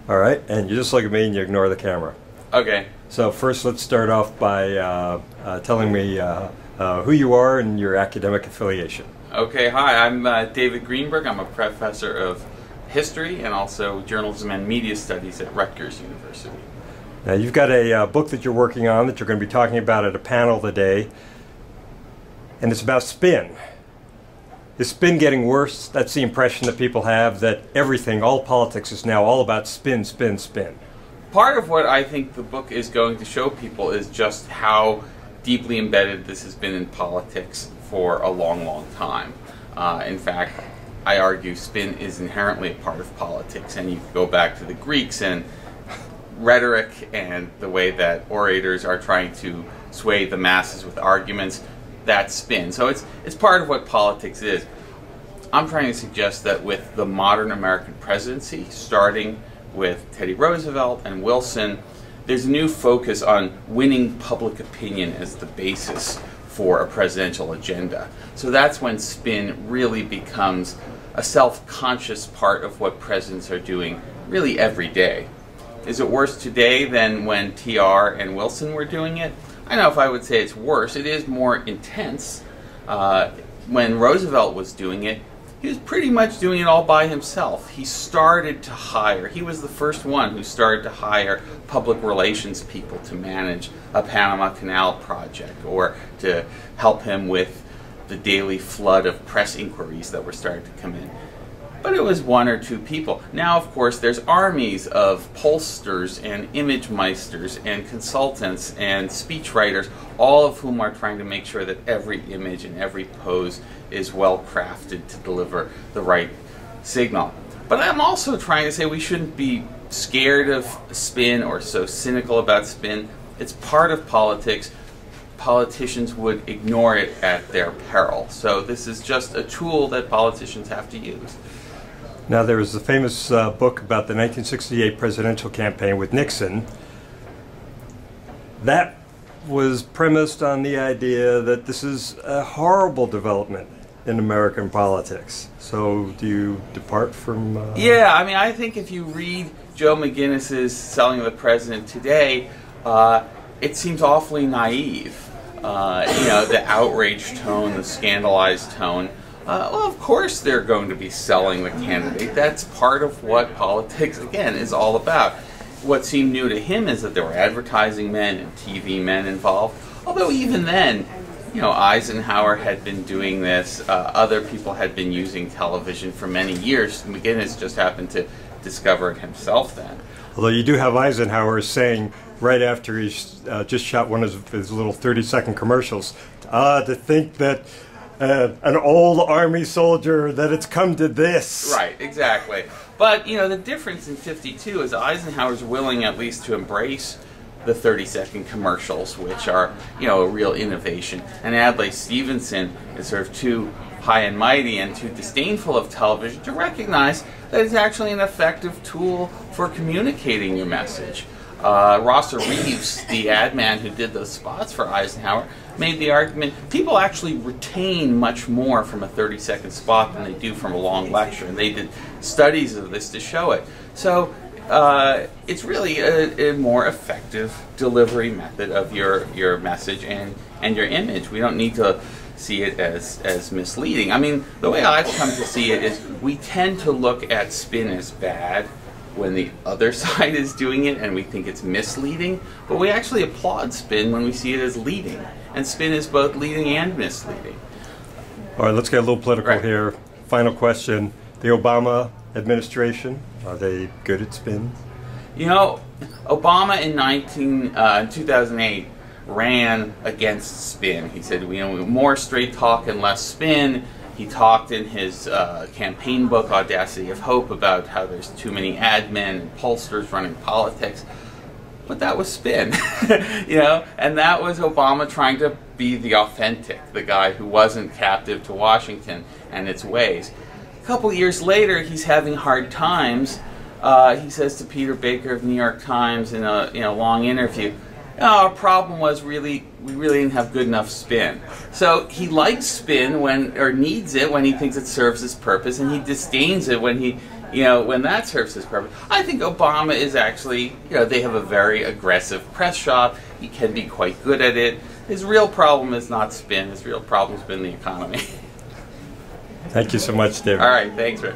All right, and you just look at me and you ignore the camera. Okay. So first, let's start off by telling me who you are and your academic affiliation. Okay, hi, I'm David Greenberg. I'm a professor of history and also journalism and media studies at Rutgers University. Now, you've got a book that you're working on that you're going to be talking about at a panel today, and it's about spin. Is spin getting worse? That's the impression that people have, that everything, all politics, is now all about spin, spin, spin. Part of what I think the book is going to show people is just how deeply embedded this has been in politics for a long, long time. In fact, I argue spin is inherently a part of politics, and you can go back to the Greeks and rhetoric and the way that orators are trying to sway the masses with arguments. That's spin. So it's part of what politics is. I'm trying to suggest that with the modern American presidency, starting with Teddy Roosevelt and Wilson, there's a new focus on winning public opinion as the basis for a presidential agenda. So that's when spin really becomes a self-conscious part of what presidents are doing really every day. Is it worse today than when TR and Wilson were doing it? I don't know if I would say it's worse. It is more intense. When Roosevelt was doing it, he was pretty much doing it all by himself. He started to hire, he was the first one who started to hire public relations people to manage a Panama Canal project or to help him with the daily flood of press inquiries that were starting to come in. But it was one or two people. Now, of course, there's armies of pollsters and image meisters and consultants and speechwriters, all of whom are trying to make sure that every image and every pose is well crafted to deliver the right signal. But I'm also trying to say we shouldn't be scared of spin or so cynical about spin. It's part of politics. Politicians would ignore it at their peril. So this is just a tool that politicians have to use. Now, there was a famous book about the 1968 presidential campaign with Nixon. That was premised on the idea that this is a horrible development in American politics. So do you depart from... Yeah, I mean, I think if you read Joe McGinnis's Selling the President today, it seems awfully naive. You know, the outraged tone, the scandalized tone. Well, of course they're going to be selling the candidate. That's part of what politics, again, is all about. What seemed new to him is that there were advertising men and TV men involved. Although even then, you know, Eisenhower had been doing this. Other people had been using television for many years. McGinnis just happened to discover it himself then. Although you do have Eisenhower saying right after he's just shot one of his little 30-second commercials, to think that an old army soldier, that it's come to this. Right, exactly. But, you know, the difference in 52 is Eisenhower's willing at least to embrace the 30-second commercials, which are, you know, a real innovation. And Adlai Stevenson is sort of too high and mighty and too disdainful of television to recognize that it's actually an effective tool for communicating your message. Rosser Reeves, the ad man who did those spots for Eisenhower, made the argument people actually retain much more from a 30-second spot than they do from a long lecture, and they did studies of this to show it. So it's really a more effective delivery method of your message and your image. We don't need to see it as misleading. I mean, the way I've come to see it is we tend to look at spin as bad when the other side is doing it and we think it's misleading, but we actually applaud spin when we see it as leading. And spin is both leading and misleading. All right, let's get a little political Right. here. Final question. The Obama administration, are they good at spin? You know, Obama in 2008 ran against spin. He said, you know, more straight talk and less spin. He talked in his campaign book, Audacity of Hope, about how there's too many ad men and pollsters running politics. But that was spin, you know, and that was Obama trying to be the authentic, the guy who wasn't captive to Washington and its ways. A couple years later, he's having hard times. He says to Peter Baker of New York Times in a long interview, our problem was we really didn't have good enough spin. So he likes spin or needs it when he thinks it serves his purpose, and he disdains it when he You know, when that serves his purpose, I think Obama is actually, you know, they have a very aggressive press shop. He can be quite good at it. His real problem is not spin. His real problem has been the economy. Thank you so much, David. All right, thanks, Rick.